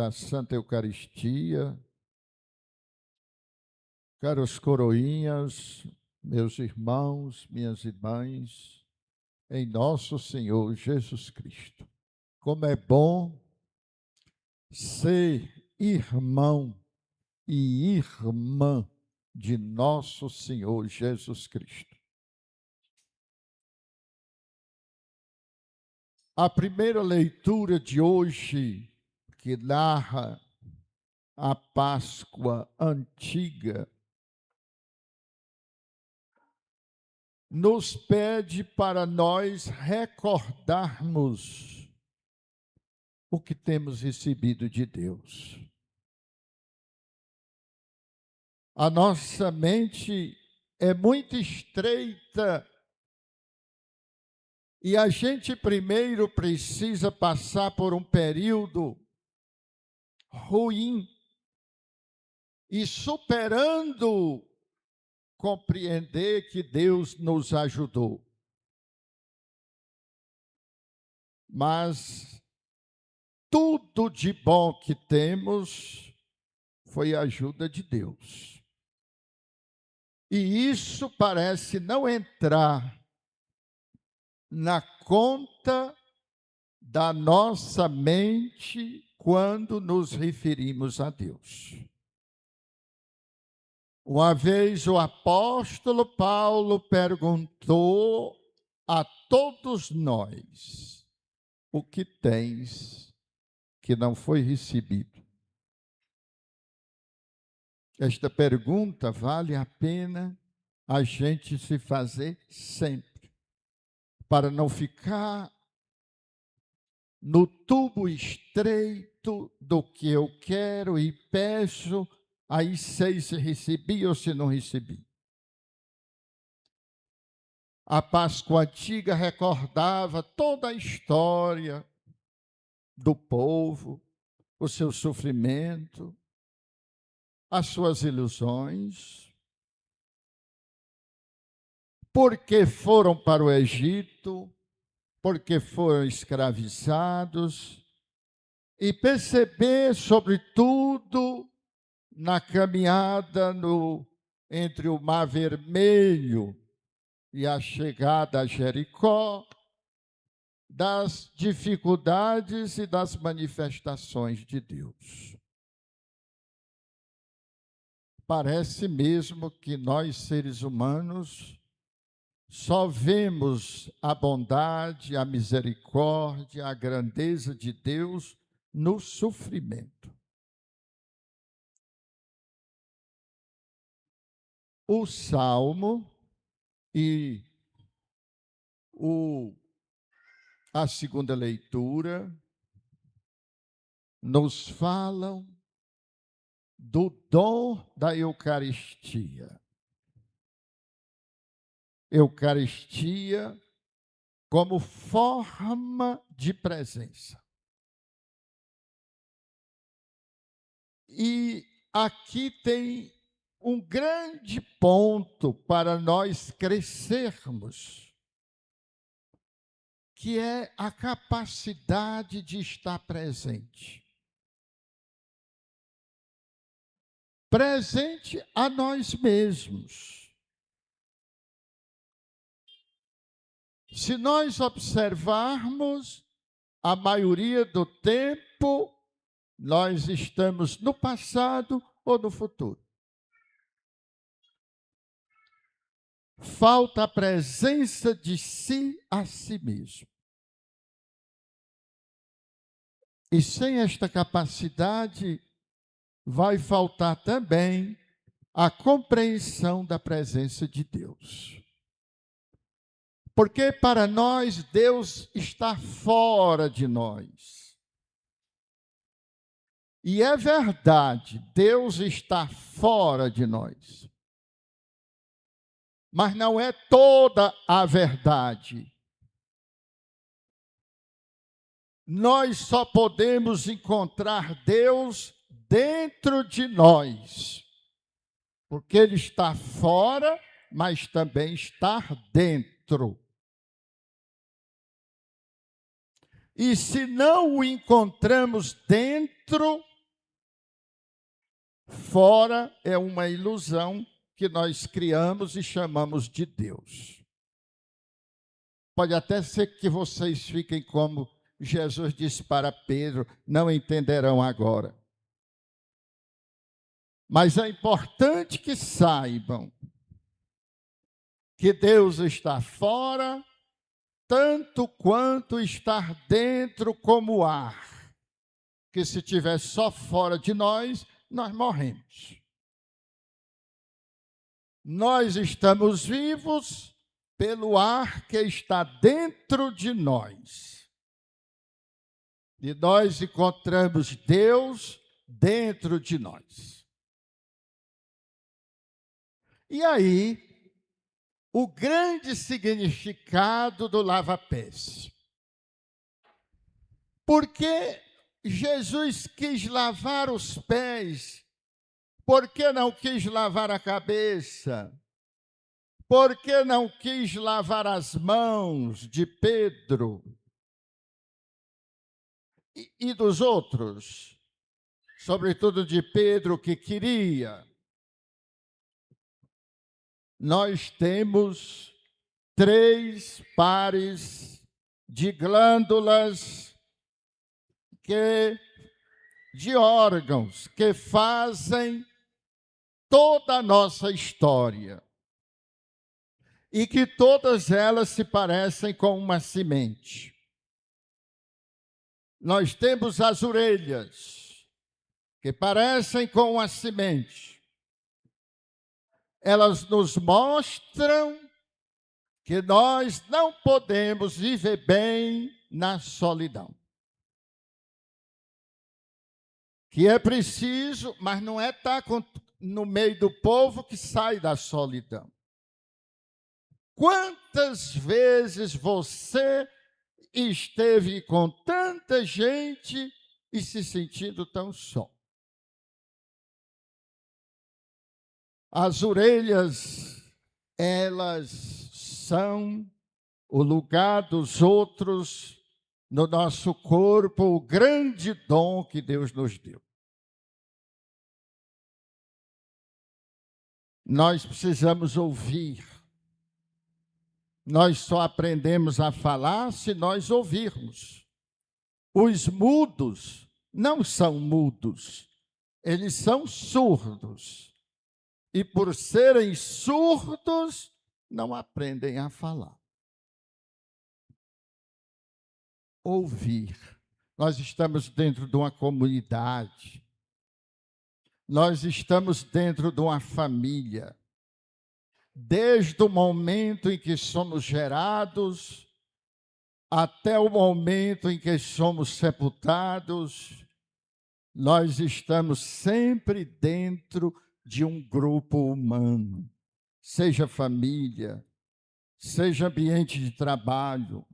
desta Santa Eucaristia, caros coroinhas, meus irmãos, minhas irmãs, em nosso Senhor Jesus Cristo. Como é bom ser irmão e irmã de nosso Senhor Jesus Cristo. A primeira leitura de hoje, que narra a Páscoa antiga, nos pede para nós recordarmos o que temos recebido de Deus. A nossa mente é muito estreita e a gente primeiro precisa passar por um período ruim e superando, compreender que Deus nos ajudou. Mas tudo de bom que temos foi a ajuda de Deus. E isso parece não entrar na conta da nossa mente quando nos referimos a Deus. Uma vez o apóstolo Paulo perguntou a todos nós: o que tens que não foi recebido? Esta pergunta vale a pena a gente se fazer sempre, para não ficar no tubo estreito do que eu quero e peço, aí sei se recebi ou se não recebi. A Páscoa antiga recordava toda a história do povo, o seu sofrimento, as suas ilusões, porque foram para o Egito, porque foram escravizados, e perceber, sobretudo, na caminhada entre o Mar Vermelho e a chegada a Jericó, das dificuldades e das manifestações de Deus. Parece mesmo que nós, seres humanos, só vemos a bondade, a misericórdia, a grandeza de Deus no sofrimento. O Salmo e a segunda leitura nos falam do dom da Eucaristia. Eucaristia como forma de presença. E aqui tem um grande ponto para nós crescermos, que é a capacidade de estar presente. Presente a nós mesmos. Se nós observarmos, a maioria do tempo, nós estamos no passado ou no futuro. Falta a presença de si a si mesmo. E sem esta capacidade, vai faltar também a compreensão da presença de Deus. Porque para nós, Deus está fora de nós. E é verdade, Deus está fora de nós. Mas não é toda a verdade. Nós só podemos encontrar Deus dentro de nós. Porque Ele está fora, mas também está dentro. E se não o encontramos dentro, fora é uma ilusão que nós criamos e chamamos de Deus. Pode até ser que vocês fiquem como Jesus disse para Pedro, não entenderão agora. Mas é importante que saibam que Deus está fora, tanto quanto estar dentro como o ar. Que se estiver só fora de nós, nós morremos. Nós estamos vivos pelo ar que está dentro de nós. E nós encontramos Deus dentro de nós. E aí, o grande significado do lava-pés. Porque Jesus quis lavar os pés, por que não quis lavar a cabeça? Por que não quis lavar as mãos de Pedro e dos outros? Sobretudo de Pedro, que queria. Nós temos 3 pares de glândulas de órgãos que fazem toda a nossa história. E que todas elas se parecem com uma semente. Nós temos as orelhas, que parecem com uma semente. Elas nos mostram que nós não podemos viver bem na solidão. Que é preciso, mas não é estar no meio do povo que sai da solidão. Quantas vezes você esteve com tanta gente e se sentindo tão só? As orelhas, elas são o lugar dos outros no nosso corpo, o grande dom que Deus nos deu. Nós precisamos ouvir. Nós só aprendemos a falar se nós ouvirmos. Os mudos não são mudos, eles são surdos. E por serem surdos, não aprendem a falar. Ouvir. Nós estamos dentro de uma comunidade. Nós estamos dentro de uma família. Desde o momento em que somos gerados, até o momento em que somos sepultados, nós estamos sempre dentro de um grupo humano. Seja família, seja ambiente de trabalho,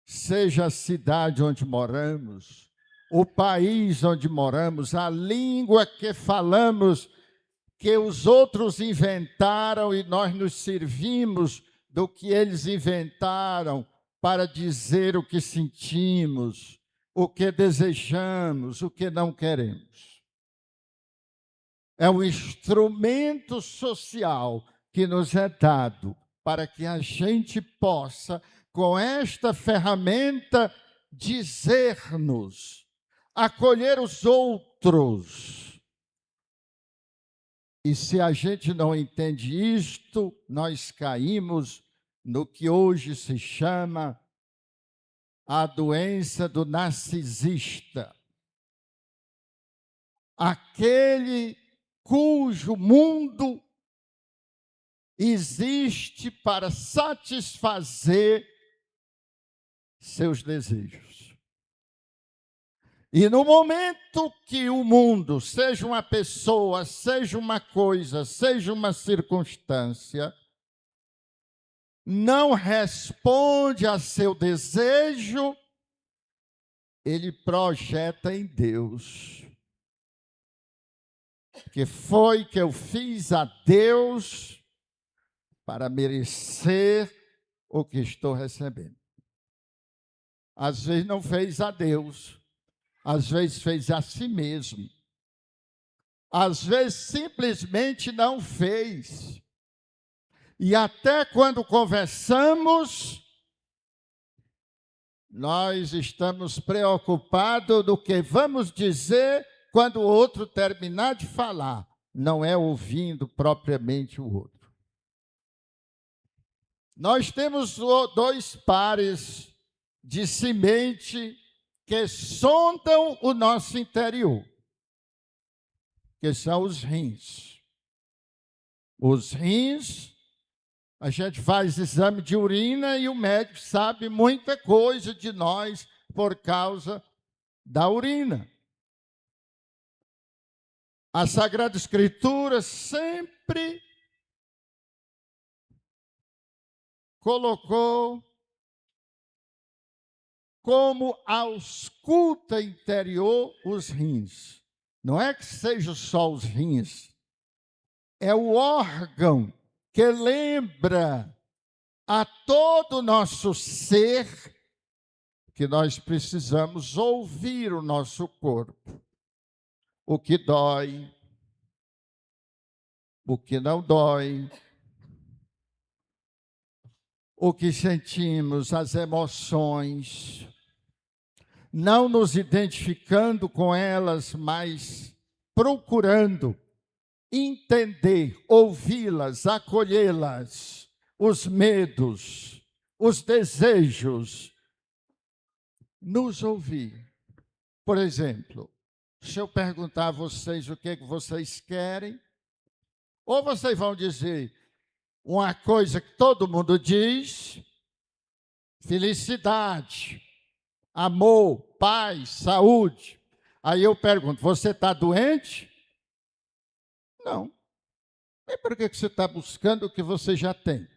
seja a cidade onde moramos, o país onde moramos, a língua que falamos, que os outros inventaram e nós nos servimos do que eles inventaram para dizer o que sentimos, o que desejamos, o que não queremos. É um instrumento social que nos é dado para que a gente possa, com esta ferramenta, dizer-nos, acolher os outros. E se a gente não entende isto, nós caímos no que hoje se chama a doença do narcisista. Aquele cujo mundo existe para satisfazer seus desejos. E no momento que o mundo, seja uma pessoa, seja uma coisa, seja uma circunstância, não responde a seu desejo, ele projeta em Deus. Que foi que eu fiz a Deus para merecer o que estou recebendo. Às vezes não fez a Deus, às vezes fez a si mesmo. às vezes simplesmente não fez. E até quando conversamos, nós estamos preocupados do que vamos dizer quando o outro terminar de falar, não é ouvindo propriamente o outro. Nós temos dois pares de semente que sondam o nosso interior, que são os rins. Os rins, a gente faz exame de urina e o médico sabe muita coisa de nós por causa da urina. A Sagrada Escritura sempre colocou como ausculta interior os rins. Não é que seja só os rins, é o órgão que lembra a todo o nosso ser que nós precisamos ouvir o nosso corpo. O que dói, o que não dói, o que sentimos, as emoções, não nos identificando com elas, mas procurando entender, ouvi-las, acolhê-las, os medos, os desejos, nos ouvir. Por exemplo, se eu perguntar a vocês o que é que vocês querem, ou vocês vão dizer uma coisa que todo mundo diz: felicidade, amor, paz, saúde. Aí eu pergunto, você está doente? Não. E por que você está buscando o que você já tem?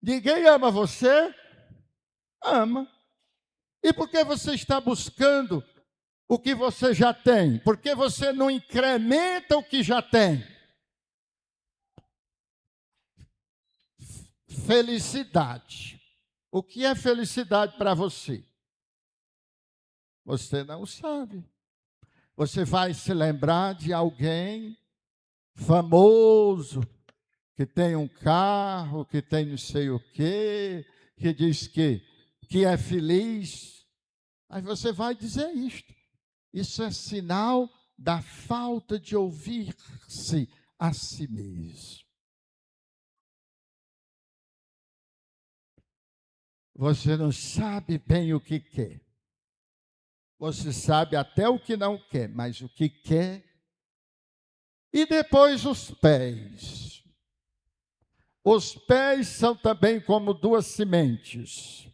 Ninguém ama você? Ama. E por que você está buscando o que você já tem? Por que você não incrementa o que já tem? Felicidade. O que é felicidade para você? Você não sabe. Você vai se lembrar de alguém famoso, que tem um carro, que tem não sei o quê, que diz que é feliz. Aí você vai dizer isto. Isso é sinal da falta de ouvir-se a si mesmo. Você não sabe bem o que quer. Você sabe até o que não quer, mas o que quer. E depois os pés. Os pés são também como duas sementes.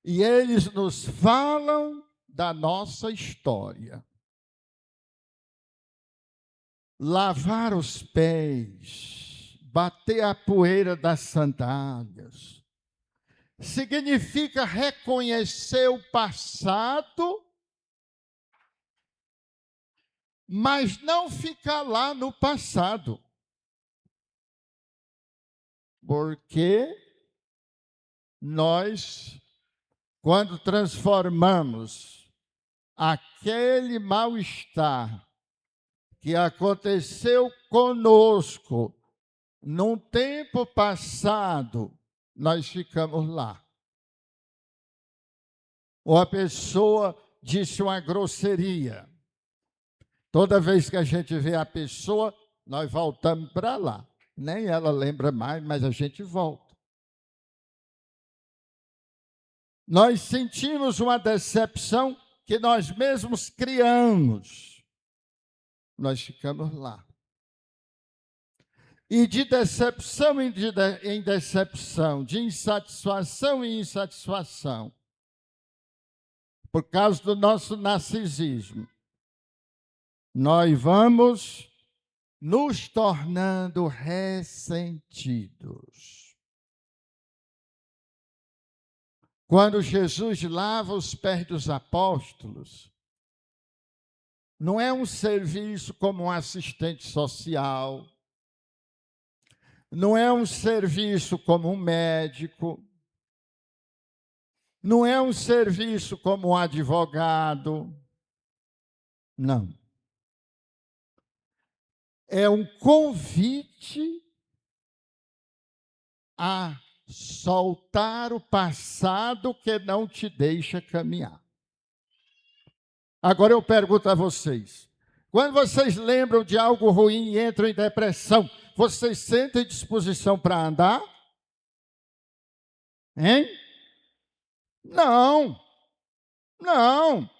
E eles nos falam da nossa história. Lavar os pés, bater a poeira das sandálias, significa reconhecer o passado, mas não ficar lá no passado. Porque nós, quando transformamos aquele mal-estar que aconteceu conosco num tempo passado, nós ficamos lá. Ou a pessoa disse uma grosseria. Toda vez que a gente vê a pessoa, nós voltamos para lá. Nem ela lembra mais, mas a gente volta. Nós sentimos uma decepção que nós mesmos criamos. Nós ficamos lá. E de decepção em decepção, de insatisfação em insatisfação, por causa do nosso narcisismo, nós vamos nos tornando ressentidos. Quando Jesus lava os pés dos apóstolos, não é um serviço como um assistente social, não é um serviço como um médico, não é um serviço como um advogado, Não. É um convite a soltar o passado que não te deixa caminhar. Agora eu pergunto a vocês: quando vocês lembram de algo ruim e entram em depressão, vocês sentem disposição para andar? Hein? Não, não.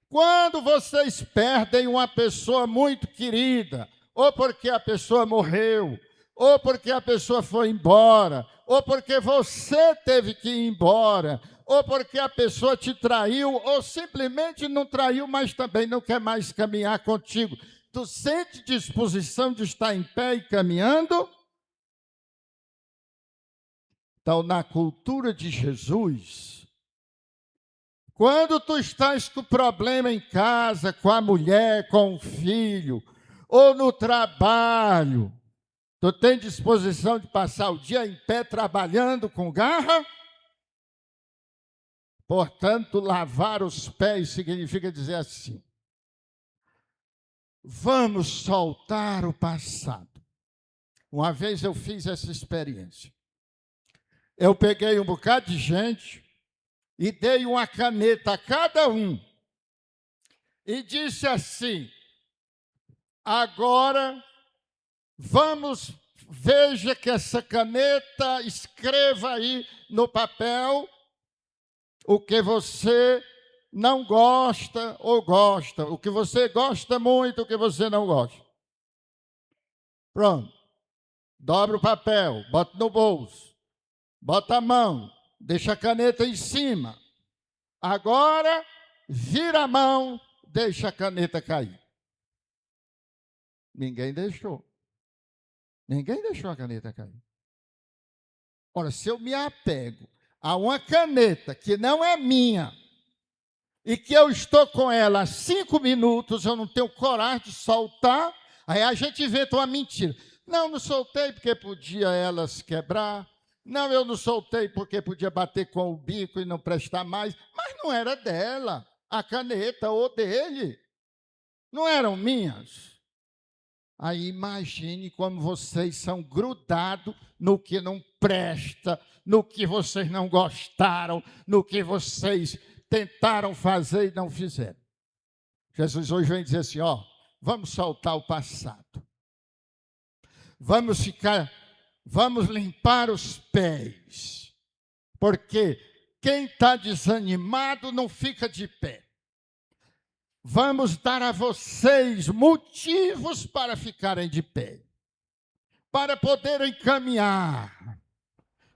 Quando vocês perdem uma pessoa muito querida, ou porque a pessoa morreu, ou porque a pessoa foi embora, ou porque você teve que ir embora, ou porque a pessoa te traiu, ou simplesmente não traiu, mas também não quer mais caminhar contigo, tu sente disposição de estar em pé e caminhando? Então, na cultura de Jesus, quando tu estás com problema em casa, com a mulher, com o filho, ou no trabalho, tu tem disposição de passar o dia em pé trabalhando com garra? Portanto, lavar os pés significa dizer assim: vamos soltar o passado. Uma vez eu fiz essa experiência. Eu peguei um bocado de gente e dei uma caneta a cada um e disse assim: agora veja que essa caneta, escreva aí no papel o que você não gosta ou gosta, o que você gosta muito, o que você não gosta. Pronto. Dobra o papel, bota no bolso, bota a mão, deixa a caneta em cima. Agora, vira a mão, deixa a caneta cair. Ninguém deixou. Ninguém deixou a caneta cair. Ora, se eu me apego a uma caneta que não é minha e que eu estou com ela há 5 minutos, eu não tenho coragem de soltar, aí a gente inventa uma mentira. Não soltei porque podia ela se quebrar. Não, eu não soltei porque podia bater com o bico e não prestar mais. Mas não era dela, a caneta ou dele. Não eram minhas. Aí imagine como vocês são grudados no que não presta, no que vocês não gostaram, no que vocês tentaram fazer e não fizeram. Jesus hoje vem dizer assim, vamos soltar o passado. Vamos limpar os pés. Porque quem está desanimado não fica de pé. Vamos dar a vocês motivos para ficarem de pé, para poderem caminhar,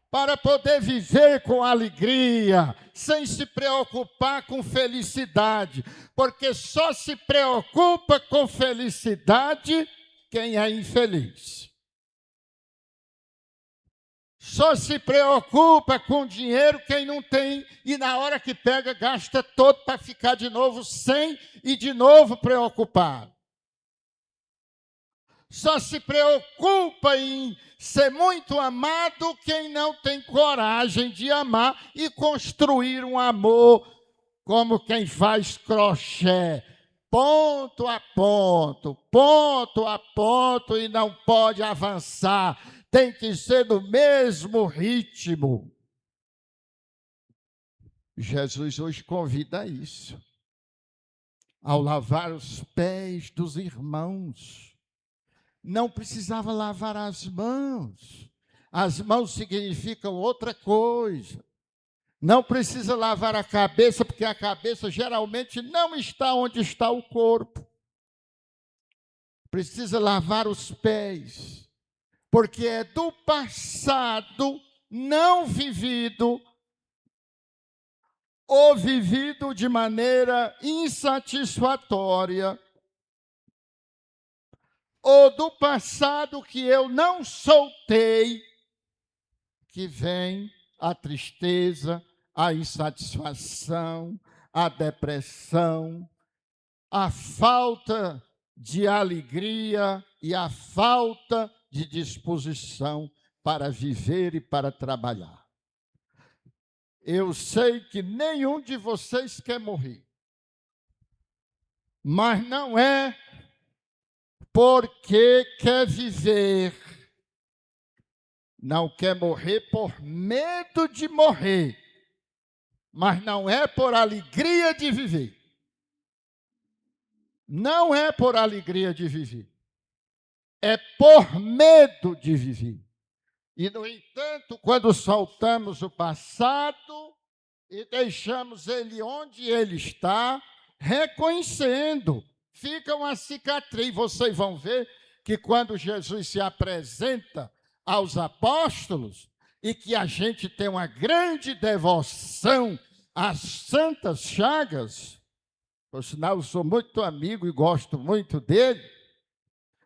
para poder viver com alegria, sem se preocupar com felicidade, porque só se preocupa com felicidade quem é infeliz. Só se preocupa com dinheiro quem não tem, e na hora que pega, gasta todo para ficar de novo sem e de novo preocupado. Só se preocupa em ser muito amado quem não tem coragem de amar e construir um amor como quem faz crochê, ponto a ponto, e não pode avançar. Tem que ser no mesmo ritmo. Jesus hoje convida a isso. Ao lavar os pés dos irmãos, não precisava lavar as mãos. As mãos significam outra coisa. Não precisa lavar a cabeça, porque a cabeça geralmente não está onde está o corpo. Precisa lavar os pés, porque é do passado não vivido ou vivido de maneira insatisfatória, ou do passado que eu não soltei, que vem a tristeza, a insatisfação, a depressão, a falta de alegria e a falta de disposição para viver e para trabalhar. Eu sei que nenhum de vocês quer morrer. mas não é porque quer viver, não quer morrer por medo de morrer, mas não é por alegria de viver. Não é por alegria de viver, é por medo de viver. E, no entanto, quando soltamos o passado e deixamos ele onde ele está, reconhecendo, fica uma cicatriz. Vocês vão ver que quando Jesus se apresenta aos apóstolos, e que a gente tem uma grande devoção às santas chagas, por sinal, eu sou muito amigo e gosto muito dele,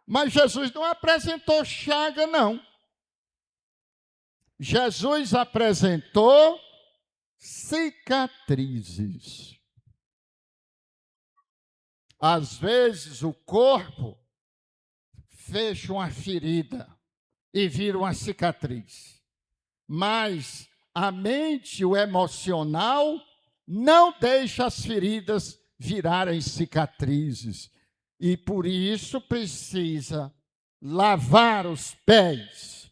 mas Jesus não apresentou chaga, não. Jesus apresentou cicatrizes. Às vezes o corpo fecha uma ferida e vira uma cicatriz, mas a mente, o emocional, não deixa as feridas virarem cicatrizes. E por isso precisa lavar os pés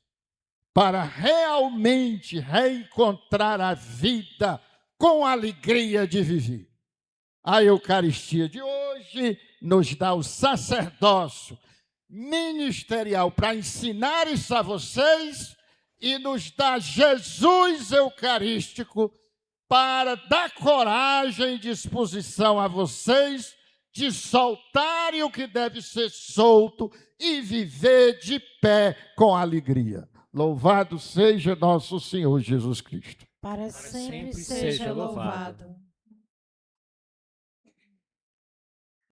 para realmente reencontrar a vida com a alegria de viver. A Eucaristia de hoje nos dá o sacerdócio ministerial para ensinar isso a vocês e nos dá Jesus Eucarístico para dar coragem e disposição a vocês de soltarem o que deve ser solto e viver de pé com alegria. Louvado seja nosso Senhor Jesus Cristo. Para sempre seja louvado.